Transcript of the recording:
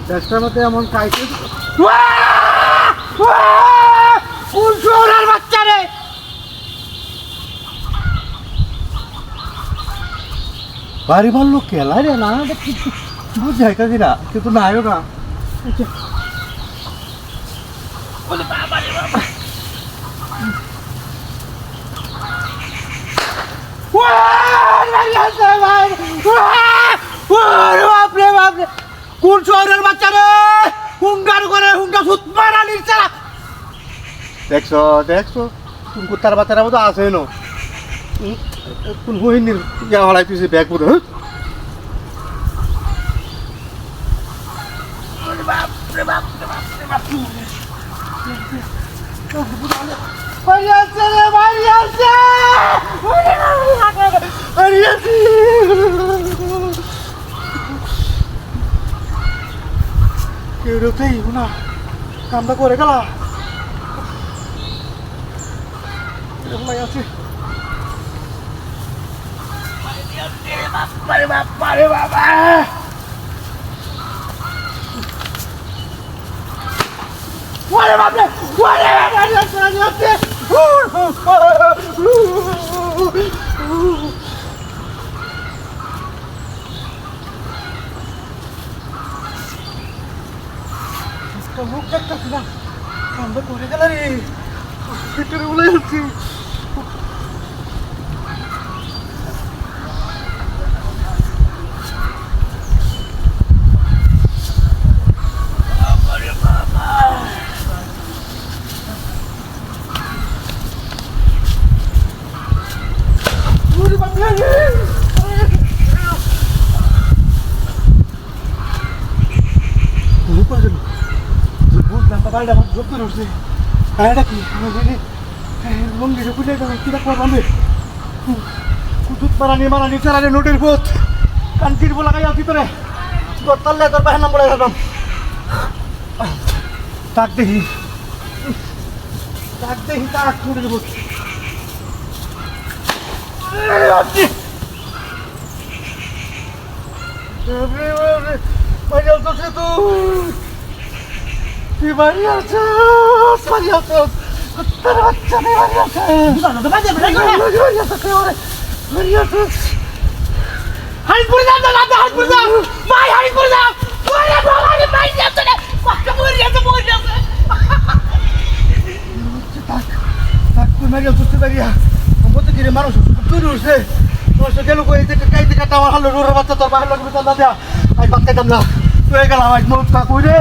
চেষ্টার মতো এমন কাইতে কোন শহরের বাচ্চা রে? বাড়ি বললো কেলা রে না বুঝাই কাজি না কিন্তু না আয়ো না বাপরে বাপরে, কোন শহরের বাচ্চা রে? হুঙ্গার করে হুঙ্গা সুত মারা নিচ্ছে। দেখছো দেখছো তুমি কুত্তার বাচ্চারা মতো আছে না কোন বহিনীর ইয়া হলাই তুই ব্যাগ পুরো বাপরে বাপরে বাপরে বাপরে, বাড়ি আছে রে, বাড়ি আছে, বাড়ি আছে। কেউ রেখেই না কামটা করে গেল এরকম আছে বাপরে বাপরে বাবা, ওরে বাপরে, ওরে বাপরে, বাড়ি আছে। মুখ দেখতেছি না কামটা করে গেল রে ভিতরে বলে যাচ্ছি বাড়িটা আমার জোর করে উঠছে এটা কি লঙ্গিটা খুলে কিটা করবাম রে কুতুত মারানি চালানি নোটের পথ কান্তির বলা গাই ভিতরে তোর তাল্লে তোর বাহের নাম বলে থাকলাম তাক দেখি তাক নোটের পথ তুই বাড়ি আছিস বাড়ি আছিস কুত্তার বাচ্চা তুই বাড়ি আছিস হারিপুর যাও তো, হারিপুর যাও ভাই, হারিপুর যাও। ওরে বাবা রে, ভাই যাচ্ছে না, কষ্ট করে যাচ্ছে, মরে যাচ্ছে। তাক তুই মারিয়া সুস্থ দাঁড়িয়া বলতে কি রে মানুষ তৈরি হচ্ছে তোমার সাথে গেল কই কাইতে কাটা আমার হালো রোর বাচ্চা তোর বাহির লাগবে চান্দা দেয়া আজ বাদ খাইতাম না তুই গেলাম আজ মৌত কা কই রে